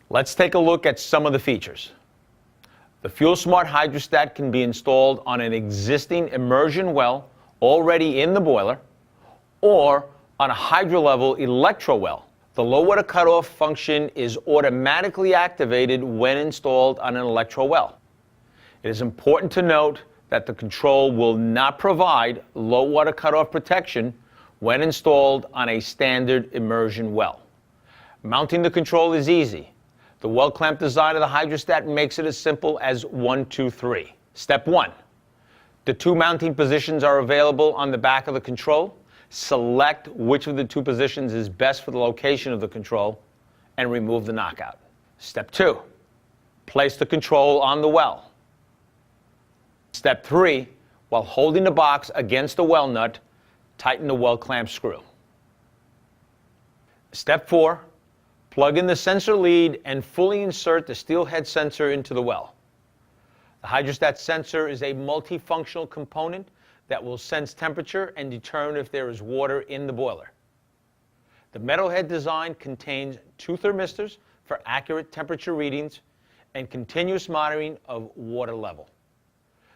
Let's take a look at some of the features. The FuelSmart HydroStat can be installed on an existing immersion well already in the boiler or on a hydro-level electro well. The low water cutoff function is automatically activated when installed on an electro well. It is important to note that the control will not provide low water cutoff protection when installed on a standard immersion well. Mounting the control is easy. The well clamp design of the HydroStat makes it as simple as 1, 2, 3. Step 1. The two mounting positions are available on the back of the control. Select which of the two positions is best for the location of the control and remove the knockout. Step 2. Place the control on the well. Step 3. While holding the box against the well nut, tighten the well clamp screw. Step 4. Plug in the sensor lead and fully insert the steel head sensor into the well. The HydroStat sensor is a multifunctional component that will sense temperature and determine if there is water in the boiler. The metal head design contains two thermistors for accurate temperature readings and continuous monitoring of water level.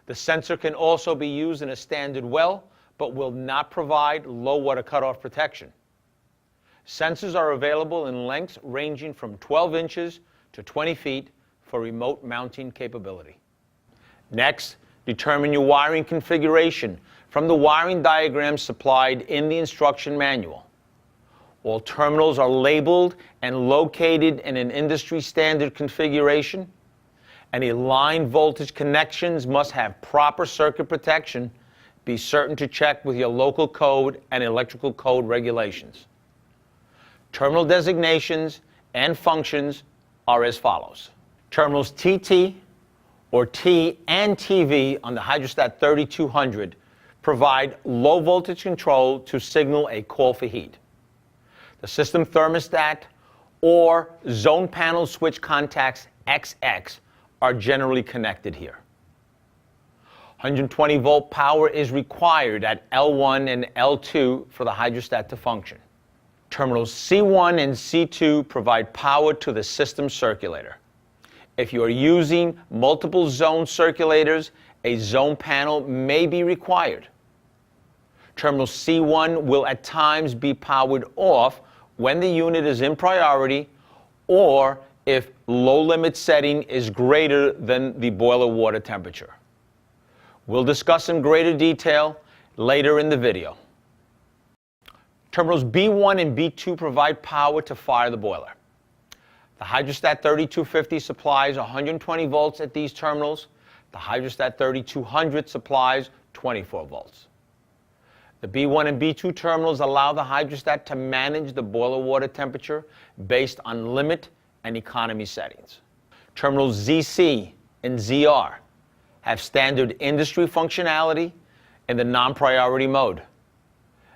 The sensor can also be used in a standard well, but will not provide low water cutoff protection. Sensors are available in lengths ranging from 12 inches to 20 feet for remote mounting capability. Next, determine your wiring configuration from the wiring diagram supplied in the instruction manual. All terminals are labeled and located in an industry standard configuration. Any line voltage connections must have proper circuit protection. Be certain to check with your local code and electrical code regulations. Terminal designations and functions are as follows. Terminals TT or T and TV on the HydroStat 3200 provide low voltage control to signal a call for heat. The system thermostat or zone panel switch contacts XX are generally connected here. 120 volt power is required at L1 and L2 for the HydroStat to function. Terminals C1 and C2 provide power to the system circulator. If you are using multiple zone circulators, a zone panel may be required. Terminal C1 will at times be powered off when the unit is in priority or if low limit setting is greater than the boiler water temperature. We'll discuss in greater detail later in the video. Terminals B1 and B2 provide power to fire the boiler. The HydroStat 3250 supplies 120 volts at these terminals. The HydroStat 3200 supplies 24 volts. The B1 and B2 terminals allow the HydroStat to manage the boiler water temperature based on limit and economy settings. Terminals ZC and ZR have standard industry functionality in the non-priority mode.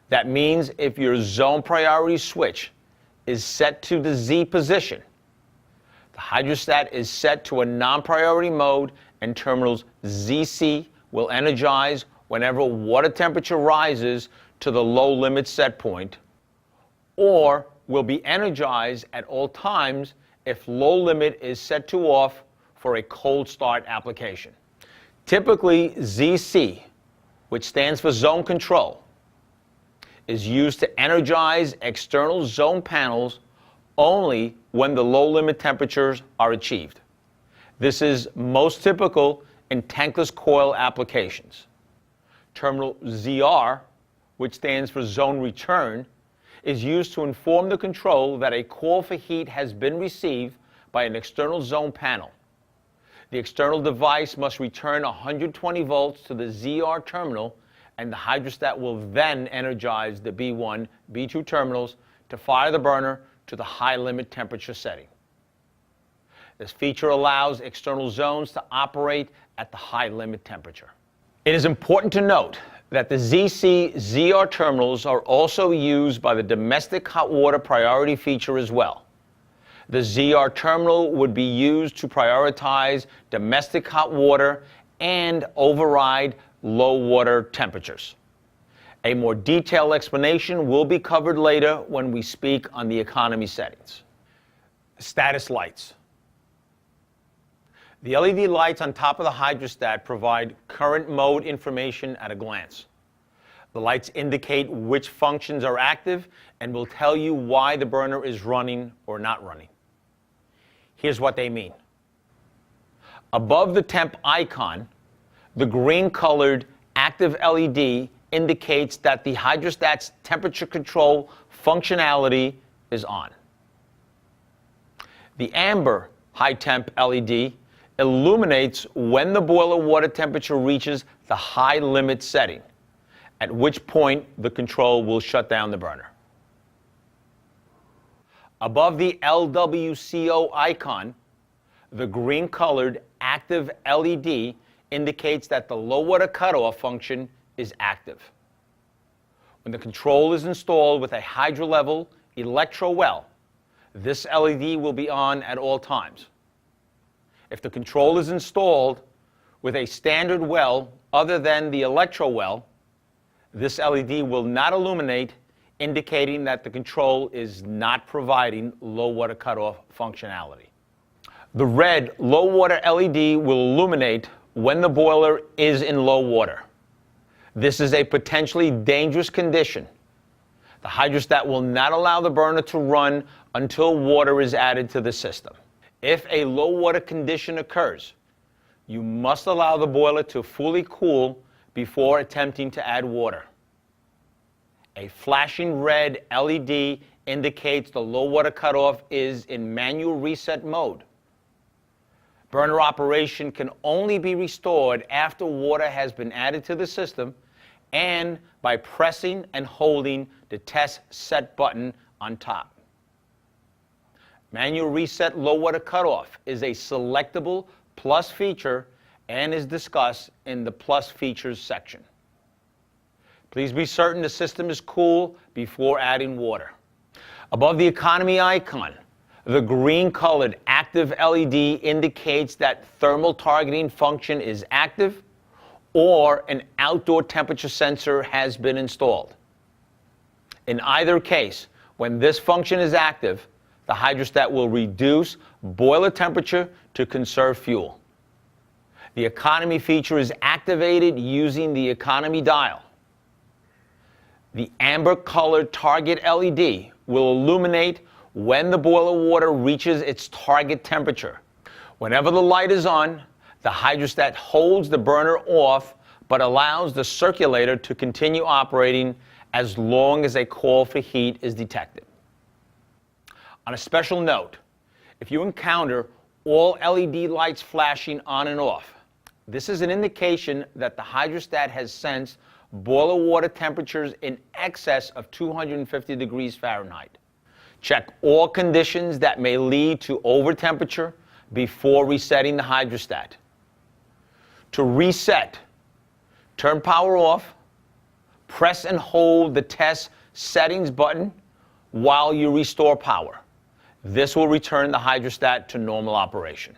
That means if your zone priority switch is set to the Z position, the HydroStat is set to a non-priority mode and terminals ZC will energize whenever water temperature rises to the low limit set point, or will be energized at all times if low limit is set to off for a cold start application. Typically, ZC, which stands for zone control, is used to energize external zone panels only when the low limit temperatures are achieved. This is most typical in tankless coil applications. Terminal ZR, which stands for zone return, is used to inform the control that a call for heat has been received by an external zone panel. The external device must return 120 volts to the ZR terminal, and the HydroStat will then energize the B1, B2 terminals to fire the burner to the high limit temperature setting. This feature allows external zones to operate at the high limit temperature. It is important to note that the ZC-ZR terminals are also used by the domestic hot water priority feature as well. The ZR terminal would be used to prioritize domestic hot water and override low water temperatures. A more detailed explanation will be covered later when we speak on the economy settings. Status lights. The LED lights on top of the HydroStat provide current mode information at a glance. The lights indicate which functions are active and will tell you why the burner is running or not running. Here's what they mean. Above the temp icon, the green-colored active LED indicates that the HydroStat's temperature control functionality is on. The amber high temp LED illuminates when the boiler water temperature reaches the high limit setting, at which point the control will shut down the burner. Above the LWCO icon, the green-colored active LED indicates that the low water cutoff function is active. When the control is installed with a hydro-level electro well, this LED will be on at all times. If the control is installed with a standard well other than the electro well, this LED will not illuminate, indicating that the control is not providing low water cutoff functionality. The red low water LED will illuminate when the boiler is in low water. This is a potentially dangerous condition. The HydroStat will not allow the burner to run until water is added to the system. If a low water condition occurs, you must allow the boiler to fully cool before attempting to add water. A flashing red LED indicates the low water cutoff is in manual reset mode. Burner operation can only be restored after water has been added to the system and by pressing and holding the test set button on top. Manual reset low water cutoff is a selectable plus feature and is discussed in the plus features section. Please be certain the system is cool before adding water. Above the economy icon, the green-colored active LED indicates that thermal targeting function is active or an outdoor temperature sensor has been installed. In either case, when this function is active, the HydroStat will reduce boiler temperature to conserve fuel. The economy feature is activated using the economy dial. The amber-colored target LED will illuminate when the boiler water reaches its target temperature. Whenever the light is on, the HydroStat holds the burner off but allows the circulator to continue operating as long as a call for heat is detected. On a special note, if you encounter all LED lights flashing on and off, this is an indication that the HydroStat has sensed boiler water temperatures in excess of 250 degrees Fahrenheit. Check all conditions that may lead to overtemperature before resetting the HydroStat. To reset, turn power off, press and hold the test settings button while you restore power. This will return the HydroStat to normal operation.